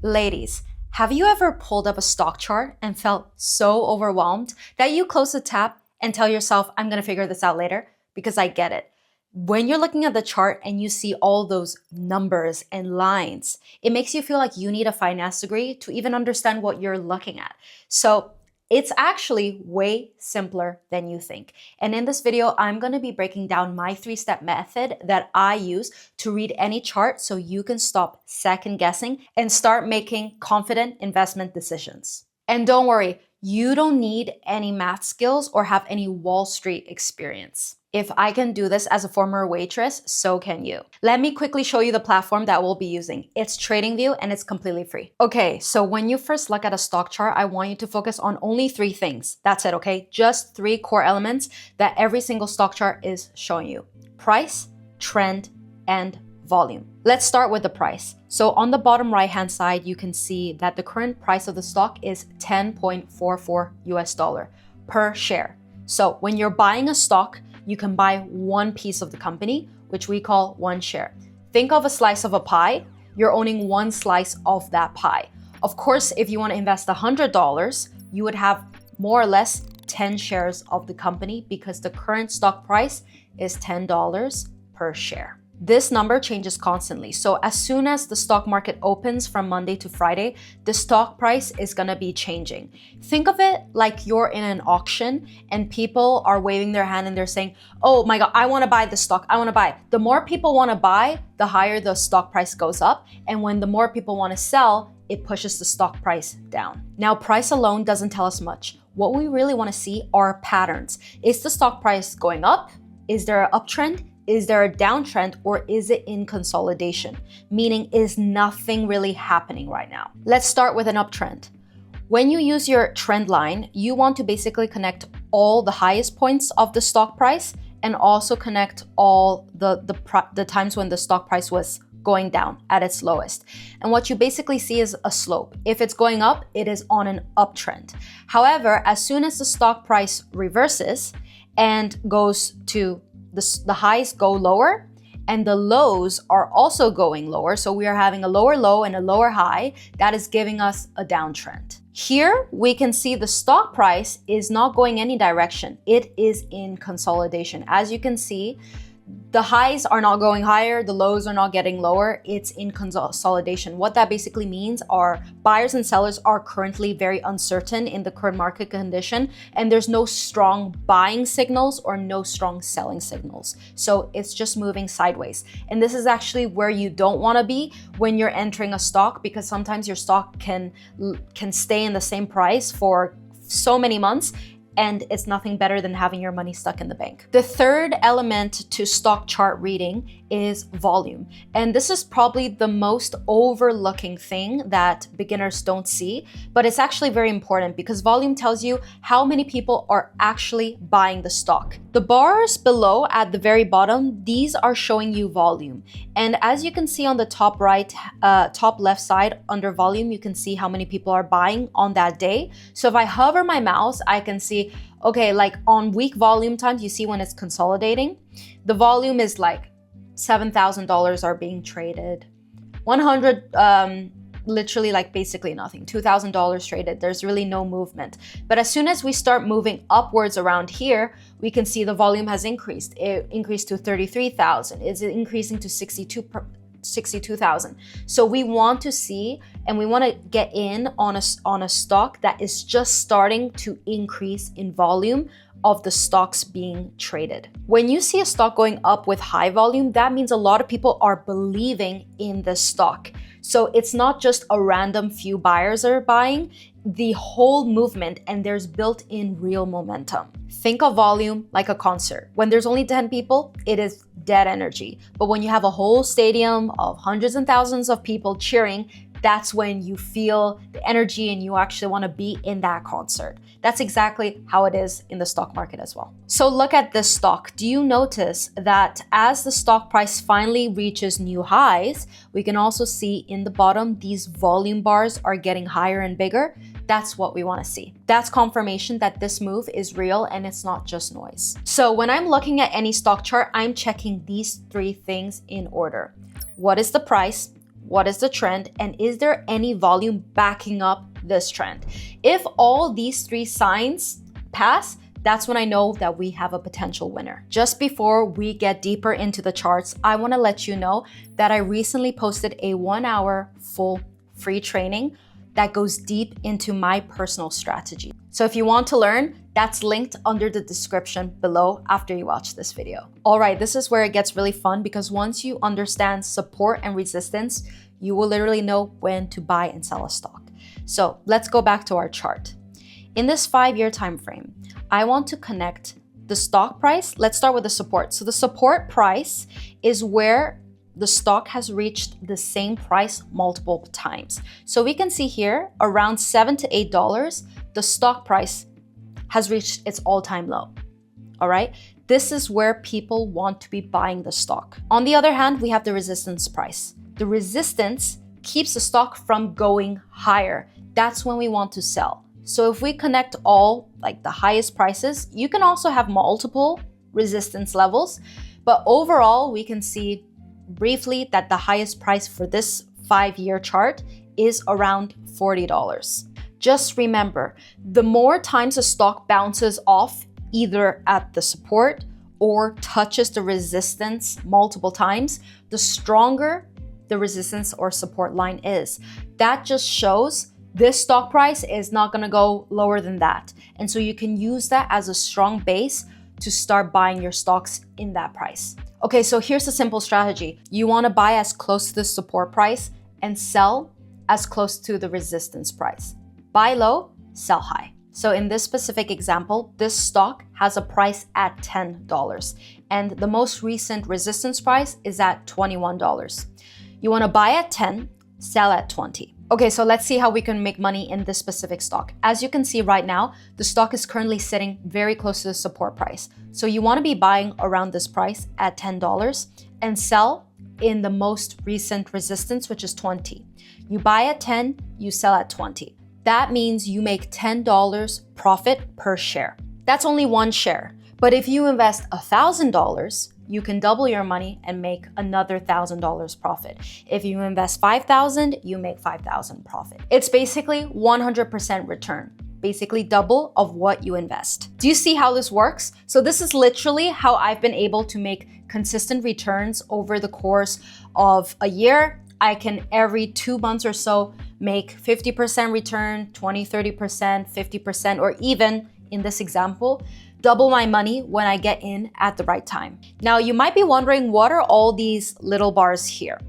Ladies, have you ever pulled up a stock chart and felt so overwhelmed that you close the tab and tell yourself, I'm gonna figure this out later? Because I get it. When you're looking at the chart and you see all those numbers and lines, it makes you feel like you need a finance degree to even understand what you're looking at. So it's actually way simpler than you think. And in this video, I'm gonna be breaking down my 3-step method that I use to read any chart so you can stop second guessing and start making confident investment decisions. And don't worry, you don't need any math skills or have any Wall Street experience. If I can do this as a former waitress, so can you. Let me quickly show you the platform that we'll be using. It's TradingView and it's completely free. Okay, so when you first look at a stock chart, I want you to focus on only 3 things. That's it, okay? Just 3 core elements that every single stock chart is showing you. Price, trend, and volume. Let's start with the price. So on the bottom right-hand side, you can see that the current price of the stock is $10.44 US per share. So when you're buying a stock, you can buy one piece of the company, which we call one share. Think of a slice of a pie. You're owning one slice of that pie. Of course, if you want to invest $100, you would have more or less 10 shares of the company because the current stock price is $10 per share. This number changes constantly. So as soon as the stock market opens from Monday to Friday, the stock price is gonna be changing. Think of it like you're in an auction and people are waving their hand and they're saying, oh my God, I wanna buy this stock, I wanna buy. The more people wanna buy, the higher the stock price goes up. And when the more people wanna sell, it pushes the stock price down. Now, price alone doesn't tell us much. What we really wanna see are patterns. Is the stock price going up? Is there an uptrend? Is there a downtrend, or is it in consolidation? Meaning, is nothing really happening right now? Let's start with an uptrend. When you use your trend line, you want to basically connect all the highest points of the stock price and also connect all the times when the stock price was going down at its lowest. And what you basically see is a slope. If it's going up, it is on an uptrend. However, as soon as the stock price reverses and goes to the highs go lower and the lows are also going lower. So we are having a lower low and a lower high. That is giving us a downtrend. Here we can see the stock price is not going any direction. It is in consolidation. As you can see, the highs are not going higher, the lows are not getting lower, it's in consolidation. What that basically means are buyers and sellers are currently very uncertain in the current market condition, and there's no strong buying signals or no strong selling signals. So it's just moving sideways. And this is actually where you don't want to be when you're entering a stock, because sometimes your stock can stay in the same price for so many months, and it's nothing better than having your money stuck in the bank. The third element to stock chart reading is volume. And this is probably the most overlooking thing that beginners don't see, but it's actually very important because volume tells you how many people are actually buying the stock. The bars below at the very bottom, these are showing you volume. And as you can see on the top left side under volume, you can see how many people are buying on that day. So if I hover my mouse, I can see, okay, like on weak volume times, you see when it's consolidating, the volume is like $7,000 are being traded. 100, literally like basically nothing. $2,000 traded. There's really no movement. But as soon as we start moving upwards around here, we can see the volume has increased. It increased to 33,000. It's increasing to 62,000. So we want to see and we want to get in on a stock that is just starting to increase in volume of the stocks being traded. When you see a stock going up with high volume, that means a lot of people are believing in the stock. So it's not just a random few buyers are buying, the whole movement, and there's built-in real momentum. Think of volume like a concert. When there's only 10 people, it is dead energy. But when you have a whole stadium of hundreds and thousands of people cheering, that's when you feel the energy and you actually want to be in that concert. That's exactly how it is in the stock market as well. So look at this stock. Do you notice that as the stock price finally reaches new highs, we can also see in the bottom, these volume bars are getting higher and bigger? That's what we want to see. That's confirmation that this move is real and it's not just noise. So when I'm looking at any stock chart, I'm checking these 3 things in order. What is the price? what is the trend, and is there any volume backing up this trend? If all these three signs pass, that's when I know that we have a potential winner. Just before we get deeper into the charts, I want to let you know that I recently posted a 1-hour full free training that goes deep into my personal strategy. So if you want to learn, that's linked under the description below after you watch this video. All right, this is where it gets really fun because once you understand support and resistance, you will literally know when to buy and sell a stock. So let's go back to our chart. In this 5-year time frame, I want to connect the stock price. Let's start with the support. So the support price is where the stock has reached the same price multiple times. So we can see here around $7 to $8, the stock price has reached its all-time low. All right, this is where people want to be buying the stock. On the other hand, we have the resistance price. The resistance keeps the stock from going higher. That's when we want to sell. So if we connect all like the highest prices, you can also have multiple resistance levels, but overall we can see briefly that the highest price for this 5-year chart is around $40. Just remember, the more times a stock bounces off either at the support or touches the resistance multiple times, the stronger the resistance or support line is. That just shows this stock price is not going to go lower than that. And so you can use that as a strong base to start buying your stocks in that price. Okay, so here's a simple strategy. You want to buy as close to the support price and sell as close to the resistance price. Buy low, sell high. So in this specific example, this stock has a price at $10 and the most recent resistance price is at $21. You want to buy at 10, sell at 20. Okay, so let's see how we can make money in this specific stock. As you can see right now, the stock is currently sitting very close to the support price. So you want to be buying around this price at $10 and sell in the most recent resistance, which is 20. You buy at 10, you sell at 20. That means you make $10 profit per share. That's only one share. But if you invest $1,000, you can double your money and make another $1,000 profit. If you invest $5,000, you make $5,000 profit. It's basically 100% return, basically double of what you invest. Do you see how this works? So this is literally how I've been able to make consistent returns over the course of a year. I can every 2 months or so make 50% return, 20, 30%, 50%, or even in this example, double my money when I get in at the right time. Now, you might be wondering, what are all these little bars here?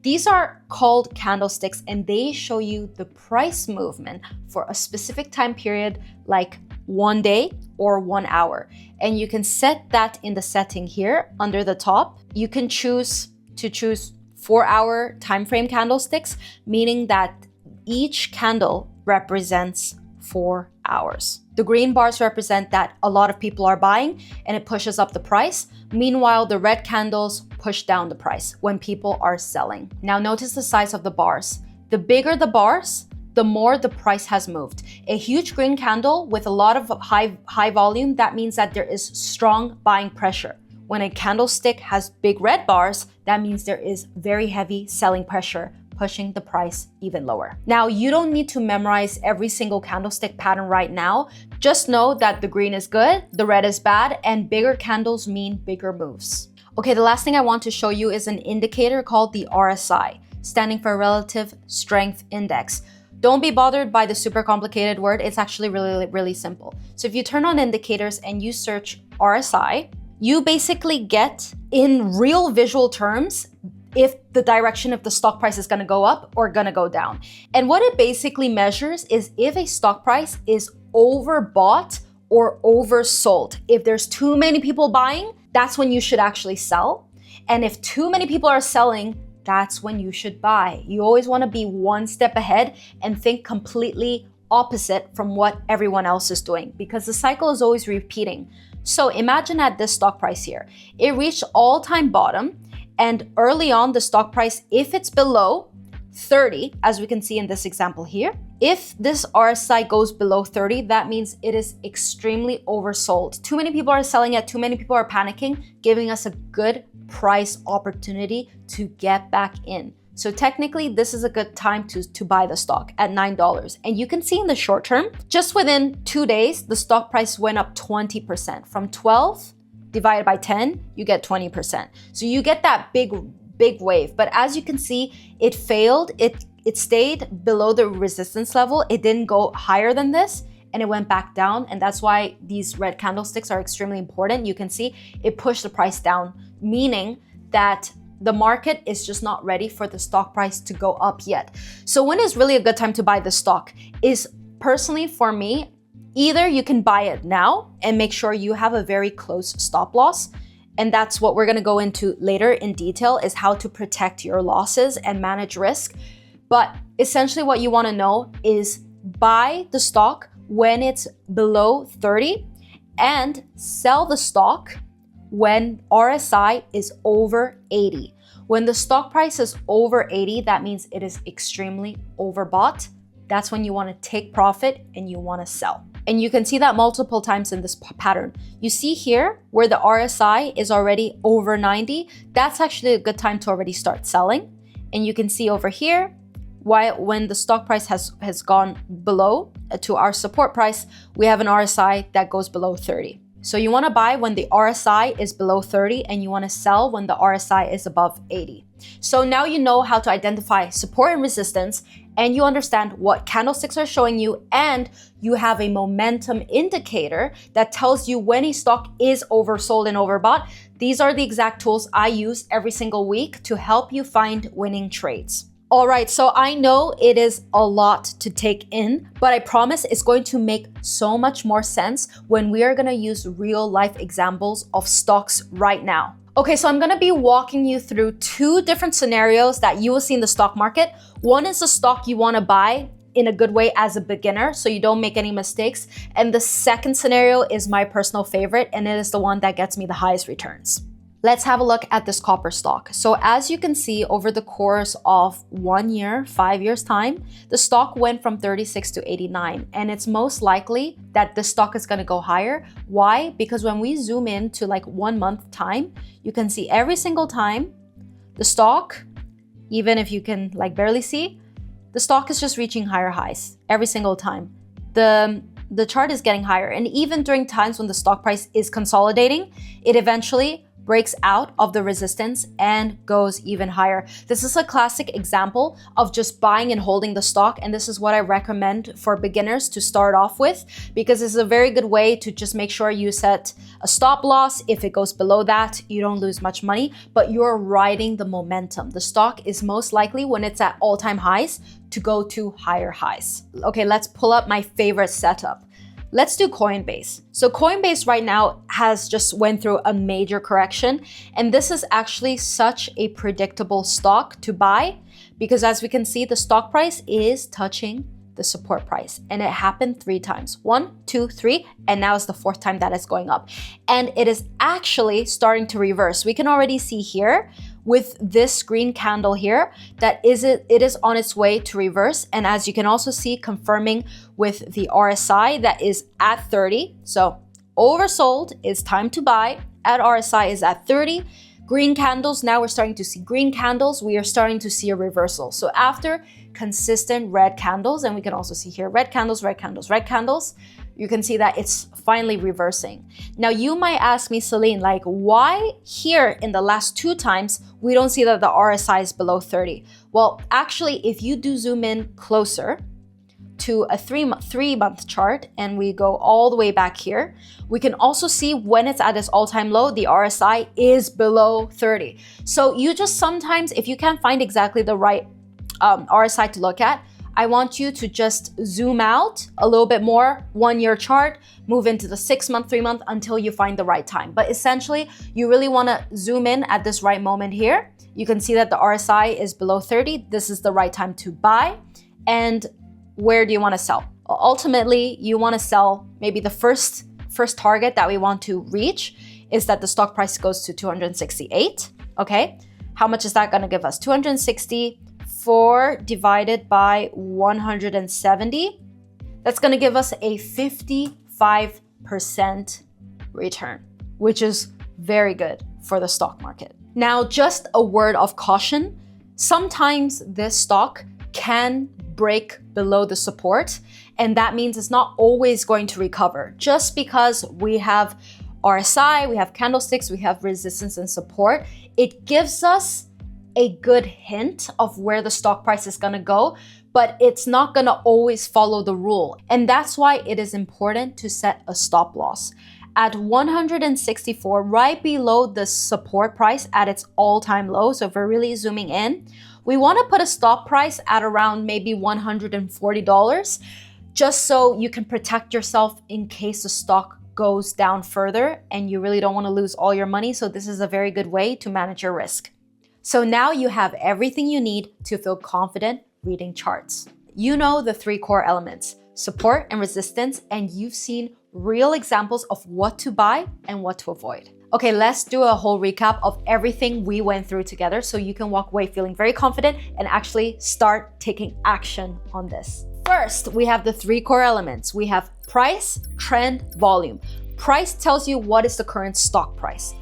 These are called candlesticks and they show you the price movement for a specific time period, like 1 day or 1 hour. And you can set that in the setting here under the top. You can choose 4-hour time frame candlesticks, meaning that each candle represents 4 hours. The green bars represent that a lot of people are buying and it pushes up the price. Meanwhile, the red candles push down the price when people are selling. Now notice the size of the bars. The bigger the bars, the more the price has moved. A huge green candle with a lot of high volume, that means that there is strong buying pressure. When a candlestick has big red bars, that means there is very heavy selling pressure, pushing the price even lower. Now, you don't need to memorize every single candlestick pattern right now. Just know that the green is good, the red is bad, and bigger candles mean bigger moves. Okay, the last thing I want to show you is an indicator called the RSI, standing for Relative Strength Index. Don't be bothered by the super complicated word. It's actually really simple. So if you turn on indicators and you search RSI, you basically get in real visual terms if the direction of the stock price is going to go up or going to go down. And what it basically measures is if a stock price is overbought or oversold. If there's too many people buying, that's when you should actually sell. And if too many people are selling, that's when you should buy. You always want to be one step ahead and think completely opposite from what everyone else is doing, because the cycle is always repeating. So imagine at this stock price here, it reached all-time bottom. And early on, the stock price, if it's below 30, as we can see in this example here, if this RSI goes below 30, that means it is extremely oversold. Too many people are selling it, too many people are panicking, giving us a good price opportunity to get back in. So technically, this is a good time to buy the stock at $9. And you can see in the short term, just within 2 days, the stock price went up 20%. From 12 divided by 10, you get 20%. So you get that big wave. But as you can see, it failed. It stayed below the resistance level. It didn't go higher than this, and it went back down. And that's why these red candlesticks are extremely important. You can see it pushed the price down, meaning that the market is just not ready for the stock price to go up yet. So when is really a good time to buy the stock is, personally for me, either you can buy it now and make sure you have a very close stop loss. And that's what we're gonna go into later in detail, is how to protect your losses and manage risk. But essentially what you wanna know is buy the stock when it's below 30 and sell the stock when RSI is over 80. When the stock price is over 80, that means it is extremely overbought. That's when you want to take profit and you want to sell. And you can see that multiple times in this pattern. You see here where the RSI is already over 90, that's actually a good time to already start selling. And you can see over here, when the stock price has gone below to our support price, we have an RSI that goes below 30. So you want to buy when the RSI is below 30 and you want to sell when the RSI is above 80. So now you know how to identify support and resistance, and you understand what candlesticks are showing you, and you have a momentum indicator that tells you when a stock is oversold and overbought. These are the exact tools I use every single week to help you find winning trades. All right, so I know it is a lot to take in, but I promise it's going to make so much more sense when we are gonna use real life examples of stocks right now. Okay, so I'm gonna be walking you through 2 different scenarios that you will see in the stock market. One is a stock you wanna buy in a good way as a beginner, so you don't make any mistakes. And the second scenario is my personal favorite, and it is the one that gets me the highest returns. Let's have a look at this copper stock. So as you can see, over the course of 1 year, 5 years time, the stock went from 36 to 89. And it's most likely that the stock is gonna go higher. Why? Because when we zoom in to like 1 month time, you can see every single time the stock, even if you can like barely see, the stock is just reaching higher highs every single time. The chart is getting higher. And even during times when the stock price is consolidating, it eventually breaks out of the resistance and goes even higher. This is a classic example of just buying and holding the stock, and this is what I recommend for beginners to start off with, because it's a very good way to just make sure you set a stop loss. If it goes below that, you don't lose much money, but you're riding the momentum. The stock is most likely, when it's at all-time highs, to go to higher highs. Okay, let's pull up my favorite setup. Let's do Coinbase. So Coinbase right now has just went through a major correction, and this is actually such a predictable stock to buy, because as we can see, the stock price is touching the support price, and it happened 3 times. 1, 2, 3, and now it's the 4th time that it's going up. And it is actually starting to reverse. We can already see here with this green candle here that it is on its way to reverse. And as you can also see, confirming with the RSI that is at 30. So oversold, is time to buy. At RSI is at 30. Green candles, now we're starting to see green candles. We are starting to see a reversal. So after consistent red candles, and we can also see here red candles, red candles, red candles, you can see that it's finally reversing. Now you might ask me, Celine, like why here in the last 2 times, we don't see that the RSI is below 30? Well, actually, if you do zoom in closer to a 3-month chart, and we go all the way back here, we can also see when it's at its all-time low, the RSI is below 30. So you just sometimes, if you can't find exactly the right RSI to look at, I want you to just zoom out a little bit more, 1-year chart, move into the 6-month, 3-month until you find the right time. But essentially, you really want to zoom in at this right moment here. You can see that the RSI is below 30. This is the right time to buy. And where do you want to sell? Ultimately, you want to sell maybe the first target that we want to reach is that the stock price goes to 268. Okay, how much is that going to give us? 264 divided by 170. That's going to give us a 55% return, which is very good for the stock market. Now, just a word of caution. Sometimes this stock can break below the support, and that means it's not always going to recover. Just because we have RSI, we have candlesticks, we have resistance and support, it gives us a good hint of where the stock price is gonna go, but it's not gonna always follow the rule. And that's why it is important to set a stop loss. At 164, right below the support price at its all-time low, so if we're really zooming in, we wanna put a stop price at around maybe $140, just so you can protect yourself in case the stock goes down further and you really don't wanna lose all your money. So this is a very good way to manage your risk. So now you have everything you need to feel confident reading charts. You know the 3 core elements, support and resistance, and you've seen real examples of what to buy and what to avoid. Okay, let's do a whole recap of everything we went through together so you can walk away feeling very confident and actually start taking action on this. First, we have the 3 core elements. We have price, trend, volume. Price tells you what is the current stock price.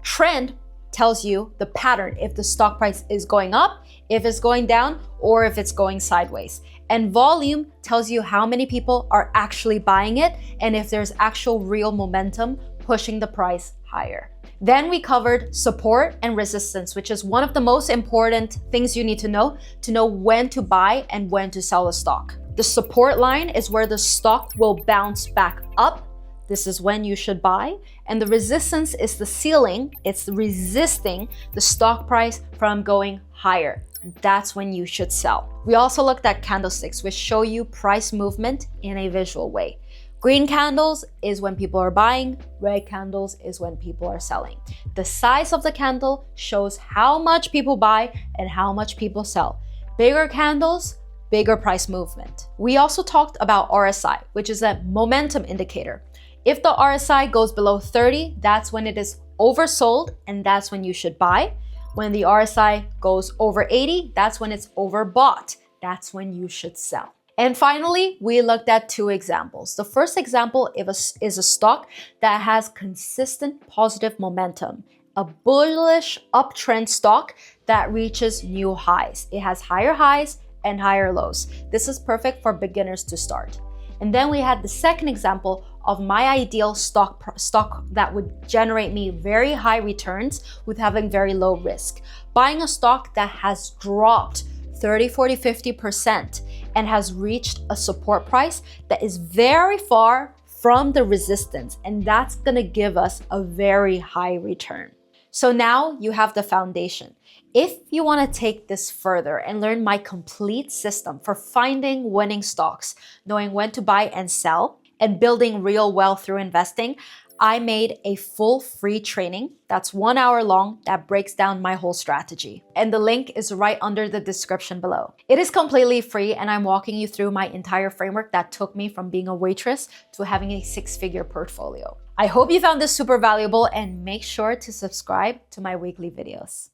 Trend tells you the pattern, if the stock price is going up, if it's going down, or if it's going sideways. And volume tells you how many people are actually buying it and if there's actual real momentum pushing the price higher. Then we covered support and resistance, which is one of the most important things you need to know when to buy and when to sell a stock. The support line is where the stock will bounce back up. This is when you should buy. And the resistance is the ceiling. It's resisting the stock price from going higher. That's when you should sell. We also looked at candlesticks, which show you price movement in a visual way. Green candles is when people are buying, red candles is when people are selling. The size of the candle shows how much people buy and how much people sell. Bigger candles, bigger price movement. We also talked about RSI, which is a momentum indicator. If the RSI goes below 30, that's when it is oversold and that's when you should buy. When the RSI goes over 80, that's when it's overbought. That's when you should sell. And finally, we looked at 2 examples. The first example is a stock that has consistent positive momentum, a bullish uptrend stock that reaches new highs. It has higher highs and higher lows. This is perfect for beginners to start. And then we had the second example of my ideal stock that would generate me very high returns with having very low risk. Buying a stock that has dropped 30, 40, 50% and has reached a support price that is very far from the resistance, and that's gonna give us a very high return. So now you have the foundation. If you want to take this further and learn my complete system for finding winning stocks, knowing when to buy and sell, and building real wealth through investing, I made a full free training that's 1 hour long that breaks down my whole strategy. And the link is right under the description below. It is completely free and I'm walking you through my entire framework that took me from being a waitress to having a 6-figure portfolio. I hope you found this super valuable and make sure to subscribe to my weekly videos.